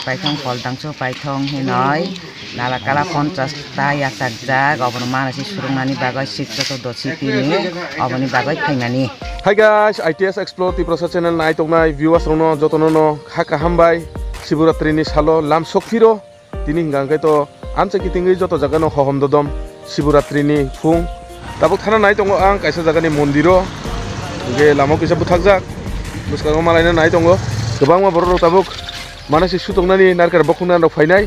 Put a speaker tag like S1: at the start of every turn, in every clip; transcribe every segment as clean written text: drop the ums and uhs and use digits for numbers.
S1: paithong poldangso paithong hinoi nalakala 50ta yasakjak oboni manasi surungnani bagai sikjoto dosi tini oboni bagai phaimani.
S2: Hi guys, ITS Explore Tiprosa channel nai tongnai viewers rono jotono no khaka hambai Shivaratri ni salo lam sokphiro tini hingangkai to amcha kitingui joto jaga no hohom dodom Shivaratri ni phung tabuk thana nai tongo ang kaisa jaga ni mondiro ge lamo kisa buthakjak buskango malaina nai tongo gobangma borok tabuk manasi sutongnani narkar bokhungna rok phainai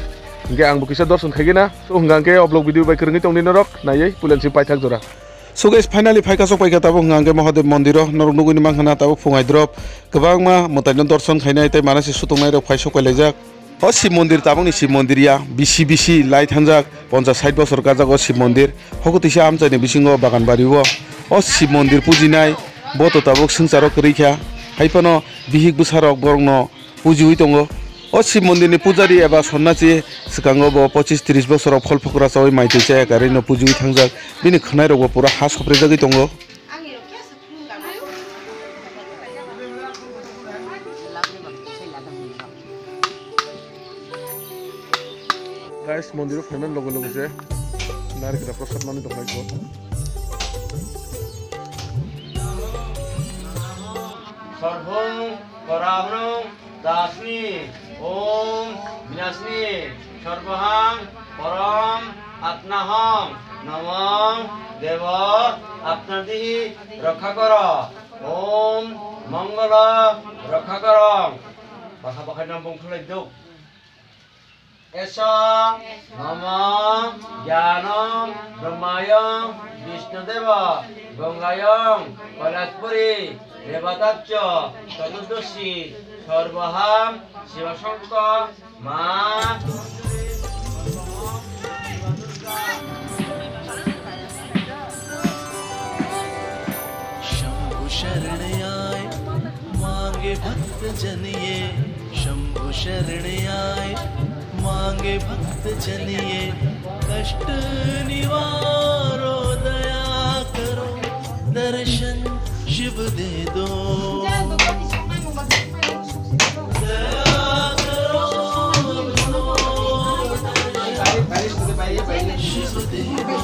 S2: ge ang bukisa dorson khaigena so hingangke oblog video bai krungi tongni norok nai pulensi paithak jora. So guys, finally paika sok paika tabuk hingangke Mahadev mondiro norok nuguni manghana tabuk phungai drop gobangma mutaino dorson khainai tei manasi sutongnai rok phai sok pailajak. O Shiv Mondir tabungni Shiv Mondir ya bisi light hanjak 50-60 bosor gajak o Shiv Mondir hoko tisa amchaini bisingo bagan bariwo o Shiv Mondir pujinai boto tabuk sungcharok rikha haipano bihik busarok borongno pujiui tongo o Shiv Mondir ni pujari eba sonnachi sikango bo 25-30 bosorok phol phokra chawai maitisa ekarino pujiui thangjak bini khnai rok bo pura ha soprejagui tongo. Guys, mondiro payment logo je nari kita prasad mani dokai ko
S3: sarvang paramang dasmi om vinasmi sarvahang param atnaham namam deva apnadihi rakha kara om mangala rakha kara bakha nam bong khulai dok Esa Nama Jnanam Brahmayam Vishnudeva Gangayam Kailaspuri Devatacca Chaturdashi Sarvaham Shivasankar Ma
S4: Shambhu शरण आए मांगे भक्त जन ये शंभु शरण आए मांगे भक्त जन ये कष्ट निवारो दया करो दर्शन शिव दे दो दया करो शिव दे दो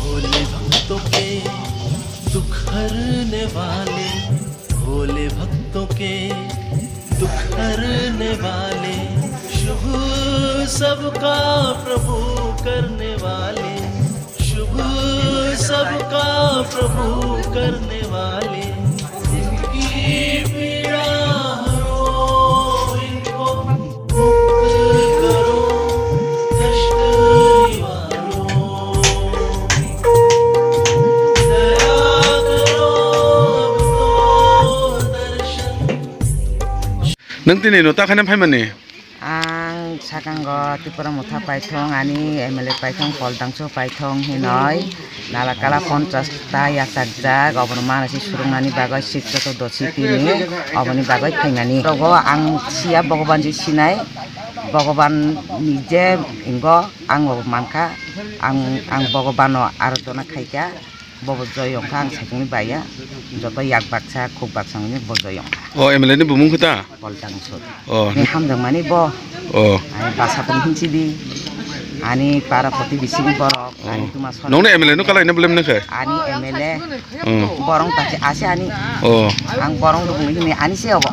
S4: भोले भक्तों के दुख हरने वाले भोले भक्तों के दुख हरने वाले शुभ सबका प्रभु करने वाले शुभ सबका प्रभु करने वाले इनकी पीड़ा हरो इनको मुक्त करो कष्ट निवारो
S2: nang tini no ta khaina phaimani
S1: Ang sakanggo Tripura Mutha paithong ani MLA paithong poldangso paithong hinoi nalakala 50ta yasakjak oboni manasi surungnani bagai sikjoto dosi tini oboni bagai phaimani rogo ang sia Bhagavan ji sinai Bhagavan nije ingo ang mankha ang Bhagavano aradhana khaika bobo joyong kang sakni baya joto yak baksa khuk baksangni bo joyong
S2: o MLA ni bumung khuta
S1: poldangso
S2: o
S1: ni hamjang mani bo
S2: o
S1: ani basapun hinchidi ani parapati bising borok ani tuma son
S2: nongna MLA no kala ina blem nakha
S1: ani MLA borong tachi ase ani
S2: o
S1: ang borong dukung ni ani se obo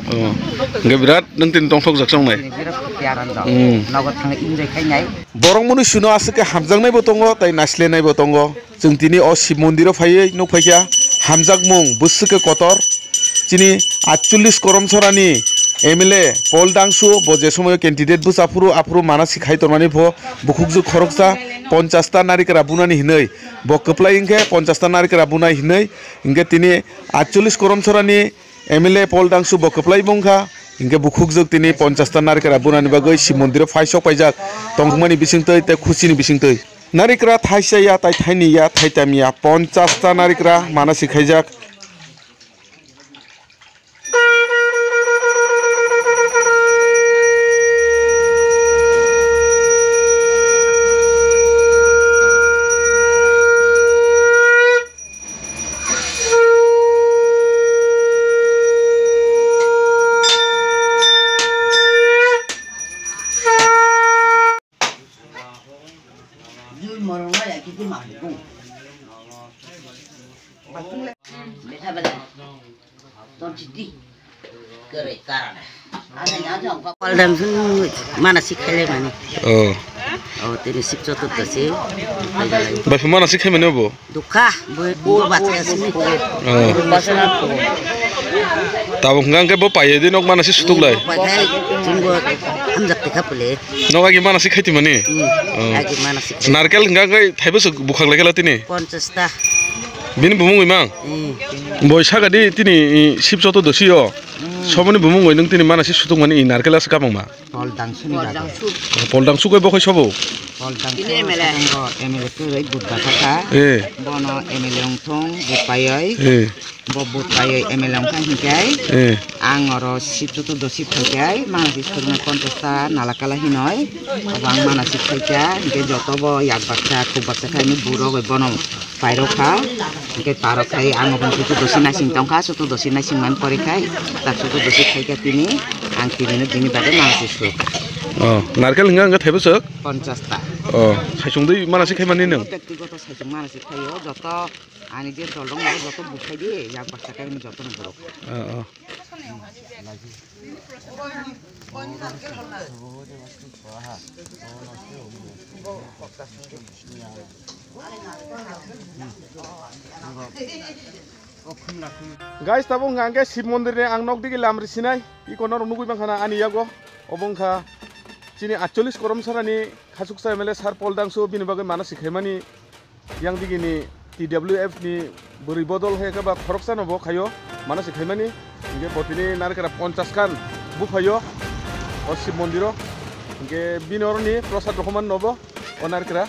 S2: nge birat nang tin tongthok jaksong nai
S1: birak piaran do nogot thang enjoy khainai
S2: borong munu suno asike hamjangnai bo tongo tai naslenai bo tongo जों दिनै अ शिव मन्दिराव फायै नुक फायखा हामजाक मुं बोसोरके Qatar दिनै 48 करमसरानि MLA पोलदांसु बजे समय candidate बुस आफुरु मानसि खायतरमानि भ बुखुकजु खरकसा 50टा नारिकरा बुनानि हिनै ब कप्लाय इंखे 50टा नारिकरा बुनाय हिनै इंखे दिनै 48 करमसरानि MLA पोलदांसु ब कप्लाय बुंखा इंखे बुखुकजु दिनै 50टा नारिकरा बुनानि बागै शिव मन्दिराव फायसक पायजाक तंगमानि बिसिंतै ते खुसिनि बिसिंतै नारिकरा थाइसेया ताइ थाइनिया थाइतामिया 50टा नारिकरा मानसि खायजाक
S5: Dul morong ya kita manggung. Beta bela. Ton citi. Kere karan. Ada yang jauh. Poldam sun mana sih khele mana? Oh, tadi sip coto tu sih.
S2: Bapak mana sih kemana bu?
S5: Duka, bu baca sini. Baca apa?
S2: Tabung ngang ke bapak ya, di nok mana sih sutuk lagi?
S5: Padahal tunggu amjak tiga boleh.
S2: Nok lagi mana sih kaiti mana?
S5: Lagi mana sih?
S2: Narkel ngang ke thai besok bukan lagi lah tini.
S5: Poncesta.
S2: Bini bumung imang. Boy saga di tini sip coto dosi yo. Somoni bumung ngai nung tini mana sih sutuk mana? Narkel as kapang ma?
S1: Poldang sun jaga.
S2: Poldang sukai bawa sobo.
S1: Poldang
S5: Ini MLA.
S1: MLA tu lagi buat kata. Bono MLA ongtong bupayai. Bupayai MLA ongtong hikai. Angoro sip coto dosi hikai. Mana sih suruna kontesta nalakala hinoi. Abang mana sih hikai. Hikai joto bo yak baksa kubaksa kai ni buro gue bono. Pairo ka, hikai paro kai ang abang coto dosi nasi tong ka coto dosi nasi man pore kai. Tak coto dosi hikai tini. Ang tini ni bini badan mana sih sur.
S2: Narkel ngang ke thai besok?
S1: 50 ta.
S2: Saisung deh mana sih kemana neng?
S1: ব্যক্তিগত size মানে সে খাইও যত আনি যে দলং মানে যত বুখাই দিয়ে এক বাচ্চা খাই যত না বড়
S2: Guys, tabung ngangke Shiv Mandir ni ang nok digi lamri sinai. Iko nor nugui bang kana ani yago. Obongkha Cini 48 korom sarani khasuk sa MLA sar Poldang so bini bagai mana sih khemani yang digi ni TWF ni beri bodol he ka ba khoroksa no bo khayo mana sih khemani nge botini nar kara 50 kan bu khayo o Shiv Mandiro nge binor ni prasad rokoman nobo onar kara